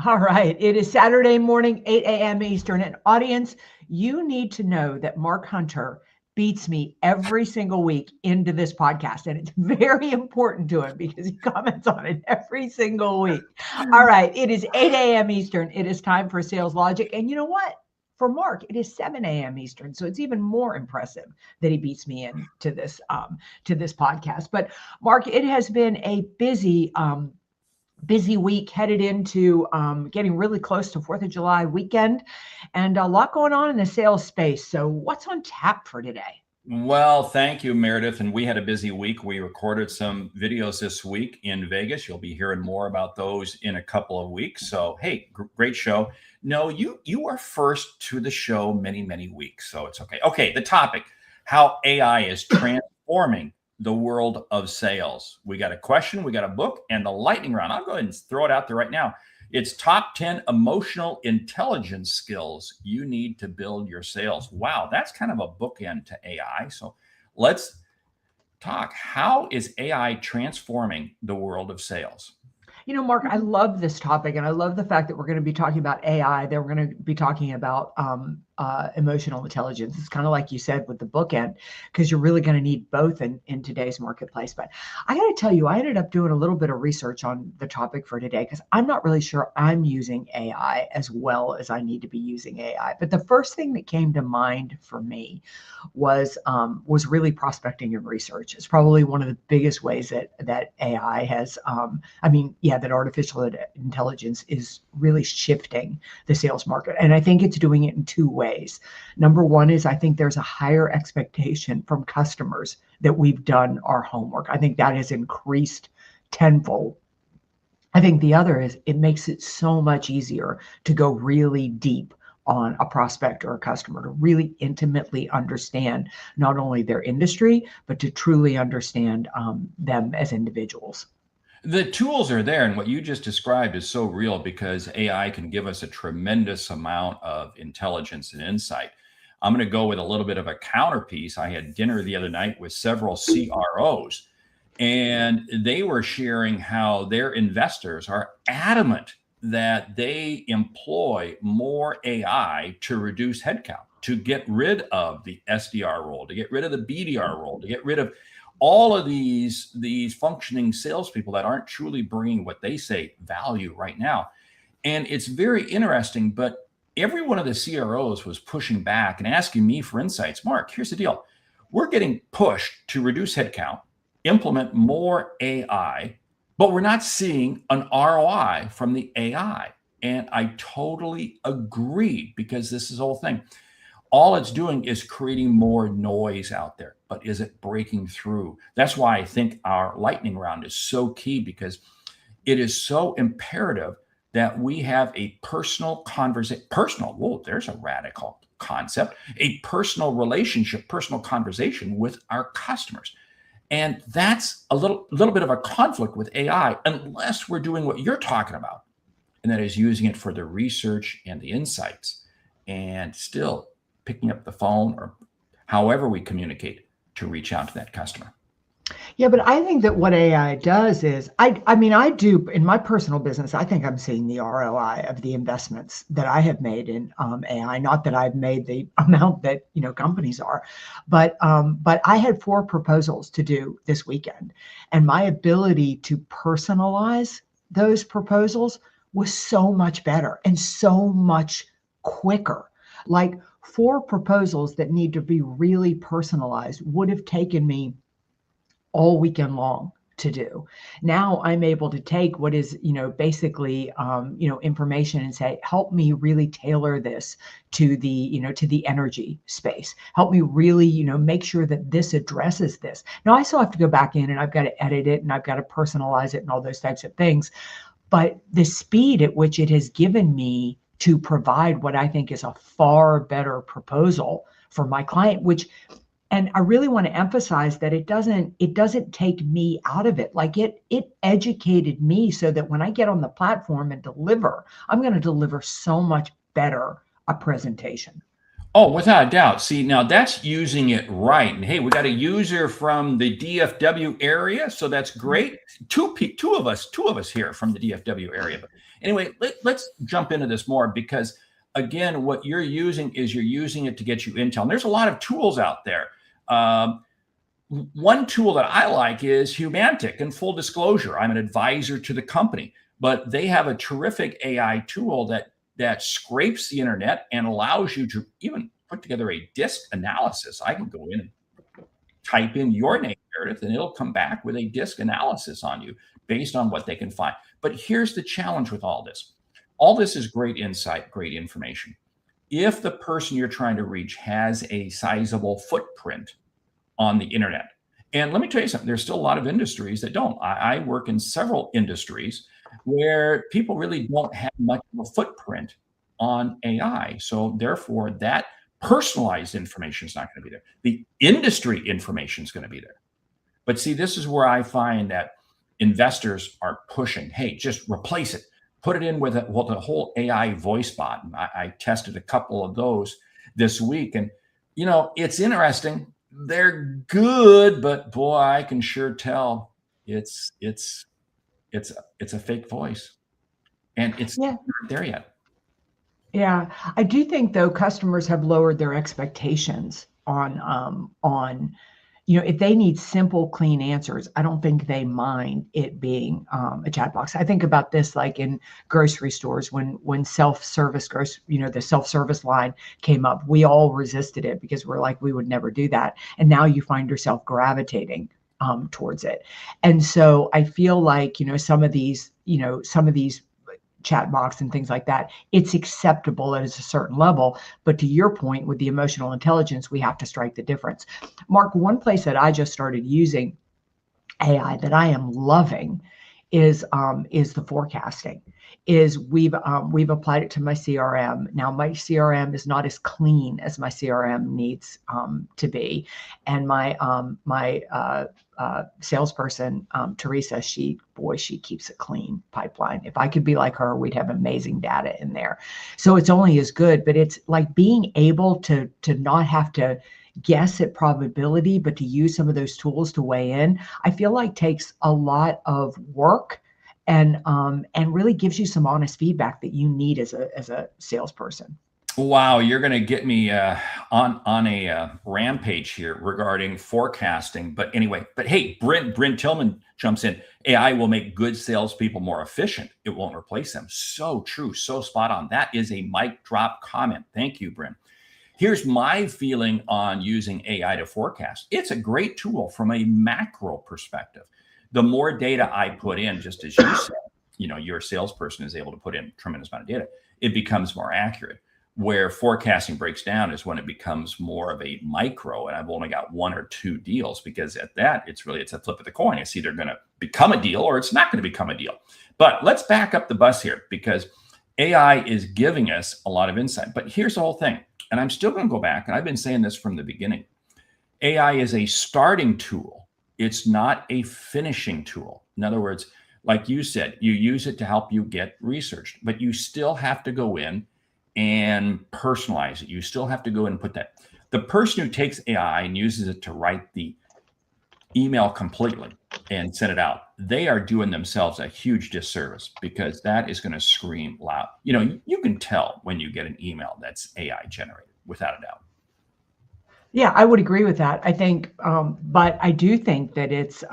All right. It is Saturday morning, 8 a.m. Eastern. And audience, you need to know that Mark Hunter beats me every single week into this podcast. And it's very important to him because he comments on it every single week. All right. It is 8 a.m. Eastern. It is time for Sales Logic. And you know what? For Mark, it is 7 a.m. Eastern. So it's even more impressive that he beats me into this podcast. But Mark, it has been a busy week headed into getting really close to 4th of July weekend, and a lot going on in the sales space. So what's on tap for today? Well, thank you, Meridith. And we had a busy week. We recorded some videos this week in Vegas. You'll be hearing more about those in a couple of weeks. So, hey, great show. No, you are first to the show many weeks. So it's okay. Okay, the topic, how AI is transforming the world of sales. We got a question, we got a book, and the lightning round. I'll go ahead and throw it out there right now. It's top 10 emotional intelligence skills you need to build your sales. Wow, that's kind of a bookend to AI. So let's talk. How is AI transforming the world of sales? You know, Mark, I love this topic, and I love the fact that we're going to be talking about AI, that we're going to be talking about emotional intelligence. It's kind of like you said with the bookend, because you're really going to need both in today's marketplace. But I got to tell you, I ended up doing a little bit of research on the topic for today, because I'm not really sure I'm using AI as well as I need to be using AI. But the first thing that came to mind for me was really prospecting and research. It's probably one of the biggest ways that AI has, that artificial intelligence is really shifting the sales market. And I think it's doing it in two ways. Number one is I think there's a higher expectation from customers that we've done our homework. I think that has increased tenfold. I think the other is it makes it so much easier to go really deep on a prospect or a customer, to really intimately understand not only their industry, but to truly understand them as individuals. The tools are there, and what you just described is so real, because AI can give us a tremendous amount of intelligence and insight. I'm going to go with a little bit of a counterpiece. I had dinner the other night with several CROs, and they were sharing how their investors are adamant that they employ more AI to reduce headcount, to get rid of the SDR role, to get rid of the BDR role, to get rid of all of these functioning salespeople that aren't truly bringing what they say value right now. And it's very interesting, but every one of the CROs was pushing back and asking me for insights. Mark, here's the deal. We're getting pushed to reduce headcount, implement more AI, but we're not seeing an ROI from the AI. And I totally agree, because this is the whole thing. All it's doing is creating more noise out there, but is it breaking through? That's why I think our lightning round is so key, because it is so imperative that we have a personal conversation. Whoa, there's a radical concept. A personal relationship, personal conversation with our customers. And that's a little bit of a conflict with AI, unless we're doing what you're talking about, and that is using it for the research and the insights, and still picking up the phone or however we communicate to reach out to that customer. Yeah, but I think that what AI does is, I do in my personal business, I think I'm seeing the ROI of the investments that I have made in AI. Not that I've made the amount that companies are, but I had 4 proposals to do this weekend, and my ability to personalize those proposals was so much better and so much quicker. Like 4 proposals that need to be really personalized would have taken me all weekend long to do. Now I'm able to take what is, basically, information and say, help me really tailor this to the energy space. Help me really, make sure that this addresses this. Now I still have to go back in and I've got to edit it and I've got to personalize it and all those types of things. But the speed at which it has given me to provide what I think is a far better proposal for my client, and I really want to emphasize that it doesn't take me out of it. Like it educated me so that when I get on the platform and deliver, I'm going to deliver so much better a presentation. Oh, without a doubt. See, now that's using it right. And hey, we got a user from the DFW area, so that's great. Two of us here from the DFW area. But Anyway, let's jump into this more, because again, what you're using it to get you intel. And there's a lot of tools out there. One tool that I like is Humantic. And full disclosure, I'm an advisor to the company, but they have a terrific AI tool that scrapes the internet and allows you to even put together a disk analysis. I can go in and type in your name, Meredith, and it'll come back with a disk analysis on you based on what they can find. But here's the challenge with all this. All this is great insight, great information. If the person you're trying to reach has a sizable footprint on the internet, and let me tell you something, there's still a lot of industries that don't. I work in several industries where people really don't have much of a footprint on AI. So therefore, that personalized information is not going to be there. The industry information is going to be there. But see, this is where I find that investors are pushing, hey, just replace it. Put it in with the whole AI voice bot. And I tested a couple of those this week. And, it's interesting. They're good, but boy, I can sure tell it's a fake voice. And it's not there yet. Yeah, I do think though customers have lowered their expectations on if they need simple, clean answers. I don't think they mind it being a chat box. I think about this like in grocery stores when self-service the self-service line came up, we all resisted it because we're like, we would never do that. And now you find yourself gravitating towards it. And so I feel like, some of these chat box and things like that, it's acceptable at a certain level. But to your point with the emotional intelligence, we have to strike the difference. Mark, one place that I just started using AI that I am loving is the forecasting. We've applied it to my CRM. Now my CRM is not as clean as my CRM needs to be, and my salesperson Teresa, she keeps a clean pipeline. If I could be like her, we'd have amazing data in there. So it's only as good, but it's like being able to not have to guess at probability, but to use some of those tools to weigh in, I feel like takes a lot of work and really gives you some honest feedback that you need as a salesperson. Wow, you're going to get me on a rampage here regarding forecasting. But anyway, hey, Bryn Tillman jumps in. AI will make good salespeople more efficient. It won't replace them. So true, so spot on. That is a mic drop comment. Thank you, Bryn. Here's my feeling on using AI to forecast. It's a great tool from a macro perspective. The more data I put in, just as you said, your salesperson is able to put in a tremendous amount of data, it becomes more accurate. Where forecasting breaks down is when it becomes more of a micro, and I've only got one or two deals, because at that, it's a flip of the coin. It's either going to become a deal or it's not going to become a deal. But let's back up the bus here, because AI is giving us a lot of insight. But here's the whole thing, and I'm still going to go back, and I've been saying this from the beginning. AI is a starting tool. It's not a finishing tool. In other words, like you said, you use it to help you get researched, but you still have to go in and personalize it. You still have to go in and put that. The person who takes AI and uses it to write the email completely and send it out, they are doing themselves a huge disservice, because that is going to scream loud. You can tell when you get an email that's AI generated, without a doubt. Yeah, I would agree with that. I think, but I do think that it's,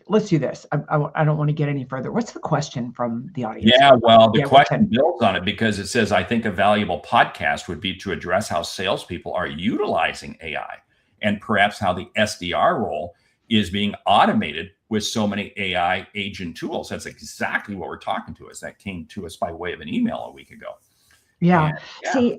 let's do this. I don't want to get any further. What's the question from the audience? Yeah, well, the question builds on it, because it says, I think a valuable podcast would be to address how salespeople are utilizing AI, and perhaps how the SDR role is being automated with so many AI agent tools. That's exactly what we're talking to us. That came to us by way of an email a week ago. Yeah. See,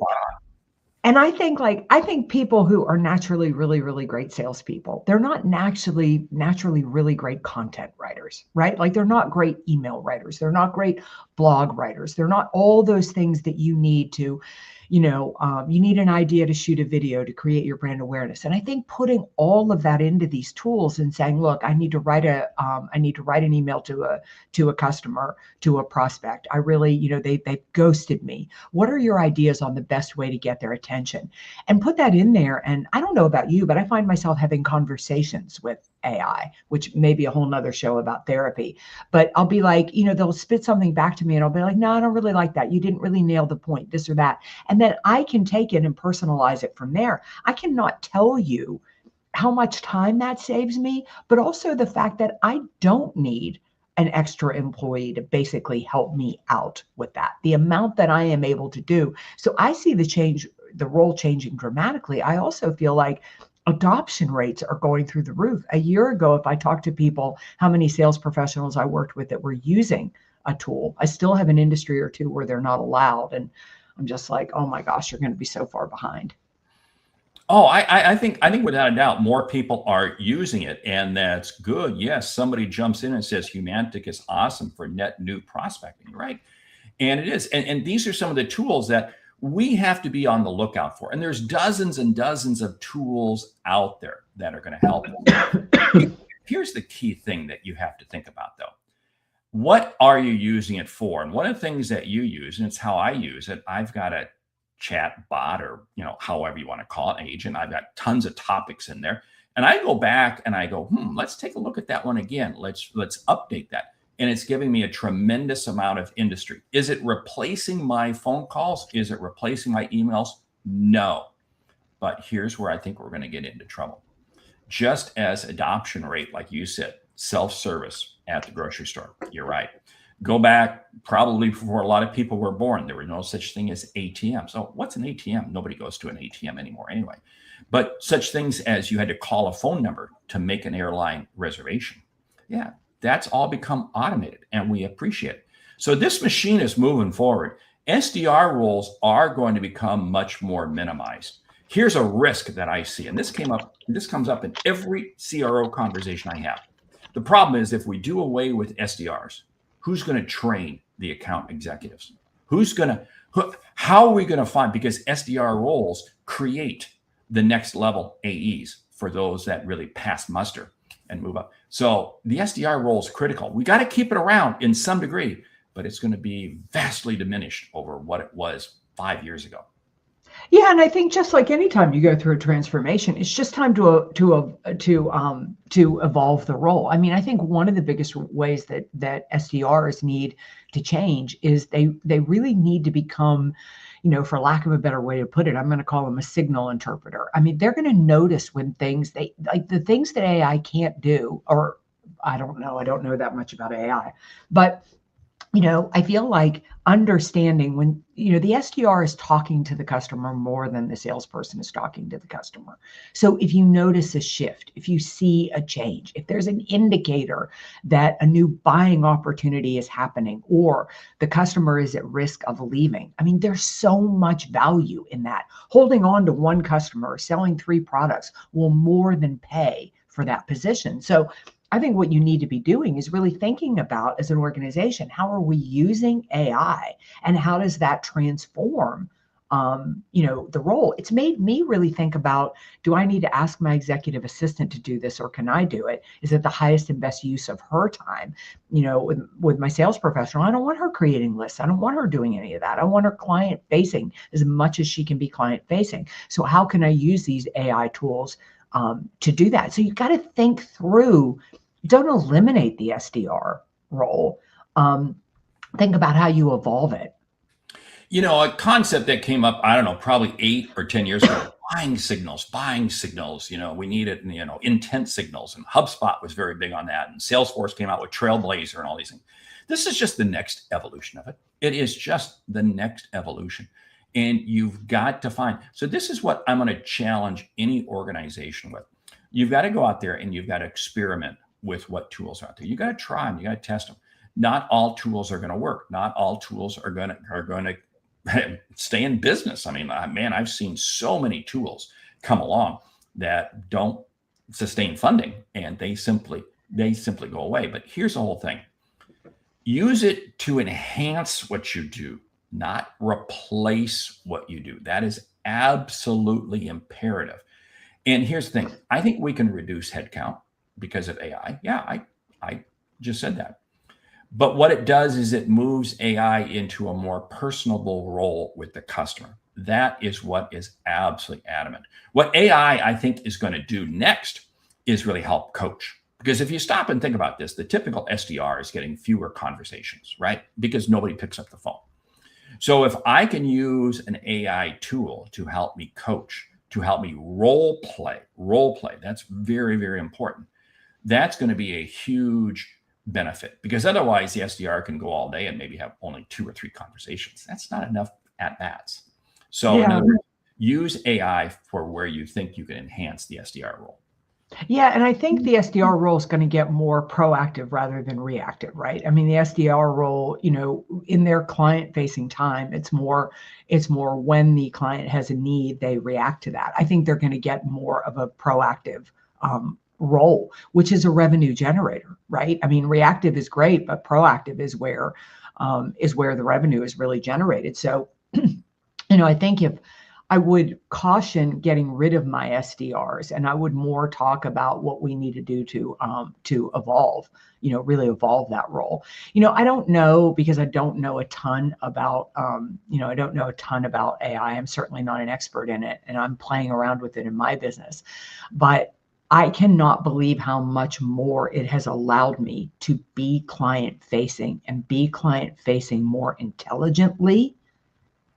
and I think people who are naturally really, really great salespeople, they're not naturally really great content writers, right? Like they're not great email writers. They're not great blog writers. They're not all those things that you need to, you need an idea to shoot a video to create your brand awareness. And I think putting all of that into these tools and saying, look, I need to write an email to a customer, to a prospect. I really, they ghosted me. What are your ideas on the best way to get their attention? And put that in there. And I don't know about you, but I find myself having conversations with AI, which may be a whole nother show about therapy. But I'll be like, they'll spit something back to me and I'll be like, no, I don't really like that. You didn't really nail the point, this or that. And then I can take it and personalize it from there. I cannot tell you how much time that saves me, but also the fact that I don't need an extra employee to basically help me out with that. The amount that I am able to do. So I see the role changing dramatically. I also feel like adoption rates are going through the roof. A year ago, if I talked to people, how many sales professionals I worked with that were using a tool, I still have an industry or two where they're not allowed. And I'm just like, oh my gosh, you're going to be so far behind. Oh, I think without a doubt, more people are using it, and that's good. Yes, somebody jumps in and says Humantic is awesome for net new prospecting, right? And it is. And these are some of the tools that we have to be on the lookout for. And there's dozens and dozens of tools out there that are going to help. Here's the key thing that you have to think about, though. What are you using it for? And one of the things that you use, and it's how I use it, I've got a chat bot, or however you want to call it, agent. I've got tons of topics in there, and I go back and I go, let's take a look at that one again. Let's update that. And it's giving me a tremendous amount of industry. Is it replacing my phone calls? Is it replacing my emails? No. But here's where I think we're going to get into trouble. Just as adoption rate, like you said, self-service at the grocery store. You're right. Go back probably before a lot of people were born. There were no such thing as ATMs. So what's an ATM? Nobody goes to an ATM anymore anyway. But such things as you had to call a phone number to make an airline reservation. Yeah, that's all become automated, and we appreciate it. So this machine is moving forward. SDR roles are going to become much more minimized. Here's a risk that I see, and this comes up in every CRO conversation I have. The problem is, if we do away with SDRs, who's going to train the account executives? How are we going to find, because SDR roles create the next level AEs for those that really pass muster and move up. So the SDR role is critical. We got to keep it around in some degree, but it's going to be vastly diminished over what it was 5 years ago. Yeah, and I think just like any time you go through a transformation, it's just time to evolve the role. I mean, I think one of the biggest ways that SDRs need to change is they really need to become, for lack of a better way to put it, I'm going to call them a signal interpreter. I mean, they're going to notice when the things that AI can't do, or I don't know that much about AI, but I feel like understanding when, the SDR is talking to the customer more than the salesperson is talking to the customer. So if you notice a shift, if you see a change, if there's an indicator that a new buying opportunity is happening, or the customer is at risk of leaving, I mean, there's so much value in that. Holding on to one customer, selling 3 products will more than pay for that position. So I think what you need to be doing is really thinking about, as an organization, how are we using AI and how does that transform, the role? It's made me really think about, do I need to ask my executive assistant to do this, or can I do it? Is it the highest and best use of her time? With my sales professional, I don't want her creating lists. I don't want her doing any of that. I want her client facing as much as she can be client facing. So how can I use these AI tools to do that? So you've got to think through. Don't eliminate the SDR role. Think about how you evolve it. A concept that came up, I don't know, probably 8 or 10 years ago, buying signals. We needed, intent signals, and HubSpot was very big on that. And Salesforce came out with Trailblazer and all these things. This is just the next evolution of it. It is just the next evolution. And you've got to find, so this is what I'm going to challenge any organization with. You've got to go out there and you've got to experiment with what tools are out there. You got to try them. You got to test them. Not all tools are going to work. Not all tools are going to stay in business. I mean, I've seen so many tools come along that don't sustain funding, and they simply go away. But here's the whole thing. Use it to enhance what you do, not replace what you do. That is absolutely imperative. And here's the thing. I think we can reduce headcount because of AI. Yeah, I just said that. But what it does is it moves AI into a more personable role with the customer. That is what is absolutely adamant. What AI, I think, is going to do next is really help coach. Because if you stop and think about this, the typical SDR is getting fewer conversations, right? Because nobody picks up the phone. So if I can use an AI tool to help me coach, to help me role play, that's very, very important. That's going to be a huge benefit, because otherwise the SDR can go all day and maybe have only 2 or 3 conversations. That's not enough at bats. So in Yeah. other words, use AI for where you think you can enhance the SDR role. Yeah, and I think the SDR role is going to get more proactive rather than reactive, right? I mean, the SDR role, in their client-facing time, it's more when the client has a need, they react to that. I think they're going to get more of a proactive role, which is a revenue generator, right? I mean, reactive is great, but proactive is where the revenue is really generated. So, I think if I would caution getting rid of my SDRs, and I would more talk about what we need to do to evolve, really evolve that role. I don't know, because I don't know a ton about, I don't know a ton about AI. I'm certainly not an expert in it, and I'm playing around with it in my business, but I cannot believe how much more it has allowed me to be client facing and be client facing more intelligently.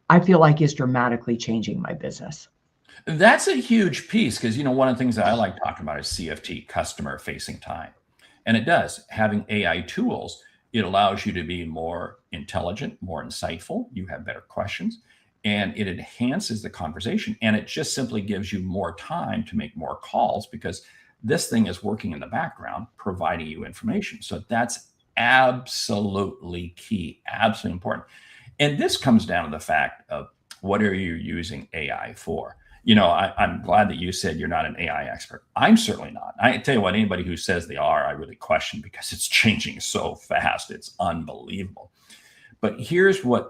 I feel like is dramatically changing my business. That's a huge piece, because one of the things that I like talking about is CFT, customer facing time. And it does. Having AI tools, it allows you to be more intelligent, more insightful. You have better questions, and it enhances the conversation. And it just simply gives you more time to make more calls, because this thing is working in the background, providing you information. So that's absolutely key, absolutely important. And this comes down to the fact of, what are you using AI for? I'm glad that you said you're not an AI expert. I'm certainly not. I tell you what, anybody who says they are, I really question, because it's changing so fast. It's unbelievable. But here's what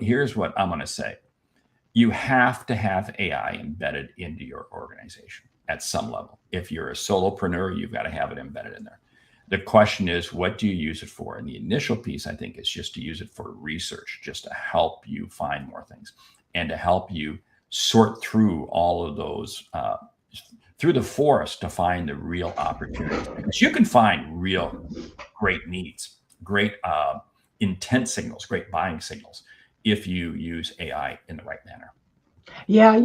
I'm going to say. You have to have AI embedded into your organization at some level. If you're a solopreneur, you've got to have it embedded in there. The question is, what do you use it for? And the initial piece, I think, is just to use it for research, just to help you find more things and to help you sort through all of those, through the forest, to find the real opportunities. Because you can find real great needs, great intent signals, great buying signals, if you use AI in the right manner. Yeah,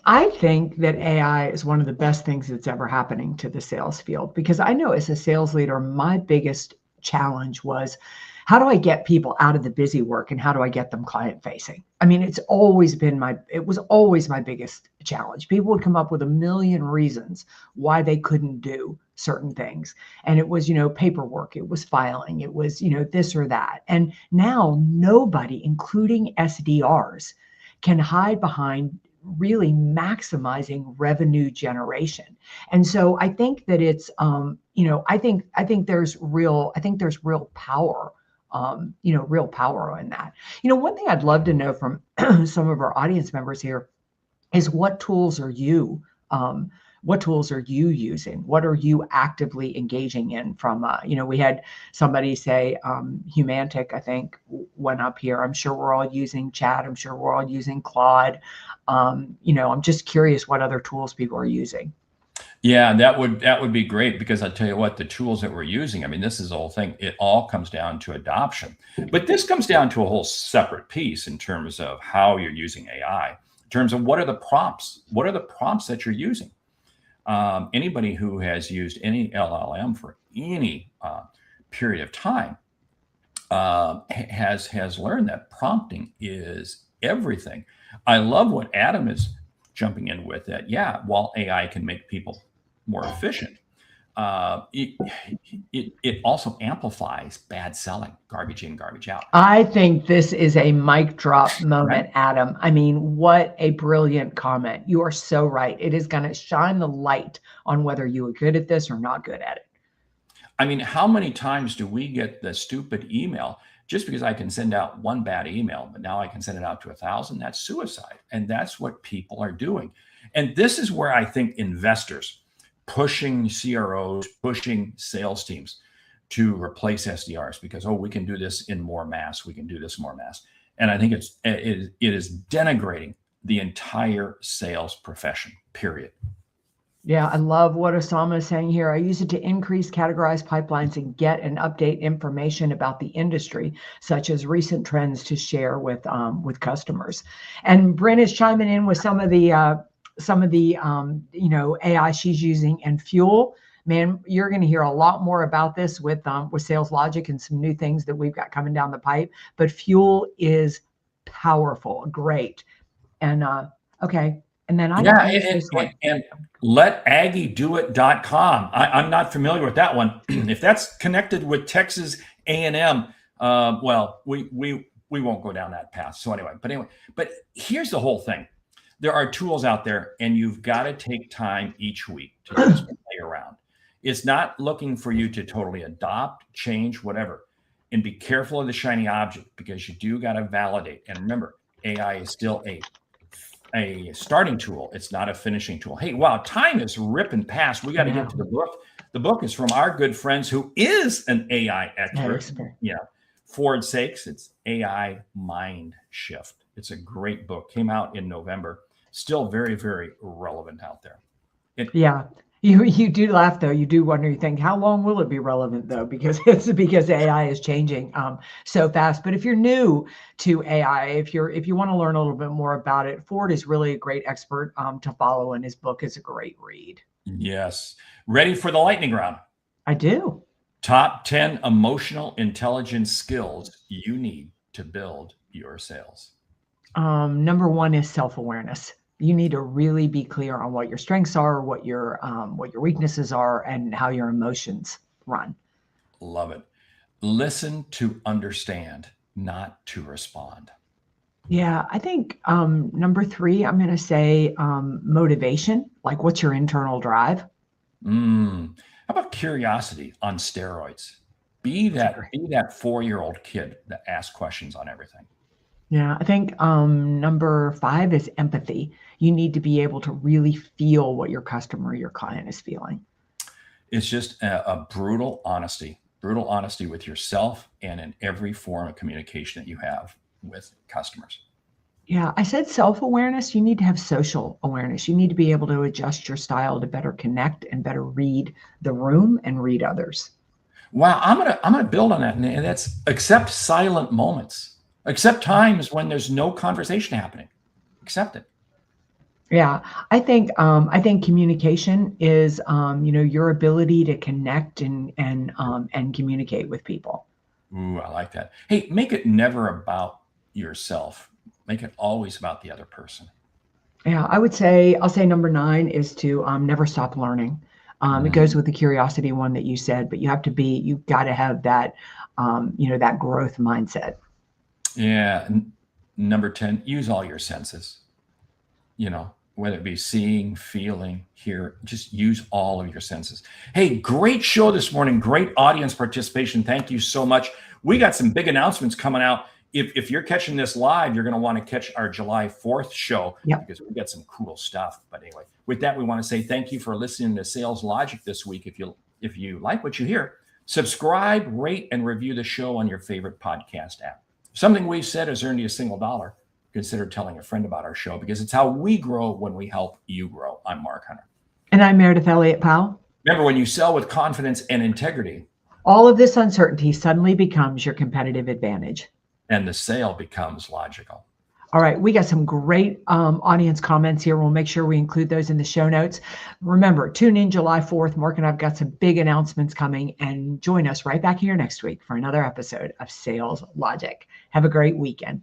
I think that AI is one of the best things that's ever happening to the sales field, because I know as a sales leader, my biggest challenge was, how do I get people out of the busy work and how do I get them client facing? I mean, it was always my biggest challenge. People would come up with a million reasons why they couldn't do certain things. And it was, paperwork, it was filing, it was, this or that. And now nobody, including SDRs, can hide behind really maximizing revenue generation. And so I think that it's, I think there's real power, real power in that. One thing I'd love to know from some of our audience members here is, what tools are you using? What are you actively engaging in from, we had somebody say, Humantic, I think, went up here. I'm sure we're all using chat. I'm sure we're all using Claude. I'm just curious what other tools people are using. Yeah, that would be great, because I'll tell you what, the tools that we're using, I mean, this is the whole thing. It all comes down to adoption. But this comes down to a whole separate piece in terms of how you're using AI, in terms of what are the prompts? What are the prompts that you're using? Anybody who has used any LLM for any period of time has learned that prompting is everything. I love what Adam is jumping in with, that. Yeah, while AI can make people more efficient, it also amplifies bad selling, garbage in, garbage out. I think this is a mic drop moment, Right? Adam. I mean, what a brilliant comment. You are so right. It is going to shine the light on whether you are good at this or not good at it. I mean, how many times do we get the stupid email, just because I can send out one bad email, but now I can send it out to 1,000? That's suicide. And that's what people are doing. And this is where I think investors, pushing CROs, pushing sales teams to replace SDRs, because, we can do this in more mass. We can do this more mass. And I think it is denigrating the entire sales profession, period. Yeah, I love what Osama is saying here. I use it to increase categorize pipelines and get and update information about the industry, such as recent trends to share with customers. And Bryn is chiming in with some of the AI she's using and Fuel. Man, you're going to hear a lot more about this with Sales Logic and some new things that we've got coming down the pipe. But Fuel is powerful, great, and okay. And then I Yeah, can use this one. and letaggiedoit.com. I'm not familiar with that one. If that's connected with Texas A&M, well, we won't go down that path. So anyway, but here's the whole thing. There are tools out there, and you've got to take time each week to just play around. It's not looking for you to totally adopt, change, whatever. And be careful of the shiny object, because you do got to validate. And remember, AI is still a starting tool. It's not a finishing tool. Hey, wow, time is ripping past. We got to get to the book. The book is from our good friends who is an AI expert. Yeah. For its sakes, it's AI Mind Shift. It's a great book. Came out in November. Still very, very relevant out there. Yeah. You do laugh though. You do wonder. You think, how long will it be relevant though? Because AI is changing so fast. But if you're new to AI, if you want to learn a little bit more about it, Ford is really a great expert to follow, and his book is a great read. Yes. Ready for the lightning round? I do. Top 10 emotional intelligence skills you need to build your sales. Number one is self-awareness. You need to really be clear on what your strengths are, what your weaknesses are, and how your emotions run. Love it. Listen to understand, not to respond. Yeah, I think number three, I'm going to say motivation. Like, what's your internal drive? How about curiosity on steroids? Be that 4-year-old kid that asks questions on everything. Yeah, I think number five is empathy. You need to be able to really feel what your customer, your client is feeling. It's just a brutal honesty with yourself and in every form of communication that you have with customers. Yeah, I said self-awareness. You need to have social awareness. You need to be able to adjust your style to better connect and better read the room and read others. Wow, I'm gonna build on that, and that's accept silent moments. Accept times when there's no conversation happening. Accept it. Yeah, I think communication is your ability to connect and communicate with people. Ooh, I like that. Hey, make it never about yourself. Make it always about the other person. Yeah, I'll say number nine is to never stop learning. It goes with the curiosity one that you said, but you've got to have that that growth mindset. Yeah. Number 10, use all your senses. Whether it be seeing, feeling, hear, just use all of your senses. Hey, great show this morning. Great audience participation. Thank you so much. We got some big announcements coming out. If you're catching this live, you're going to want to catch our July 4th show because we got some cool stuff. But anyway, with that, we want to say thank you for listening to Sales Logic this week. If you like what you hear, subscribe, rate, and review the show on your favorite podcast app. If something we've said has earned you a single dollar, consider telling a friend about our show, because it's how we grow when we help you grow. I'm Mark Hunter. And I'm Meridith Elliott Powell. Remember, when you sell with confidence and integrity, all of this uncertainty suddenly becomes your competitive advantage. And the sale becomes logical. All right, we got some great audience comments here. We'll make sure we include those in the show notes. Remember, tune in July 4th. Mark and I've got some big announcements coming, and join us right back here next week for another episode of Sales Logic. Have a great weekend.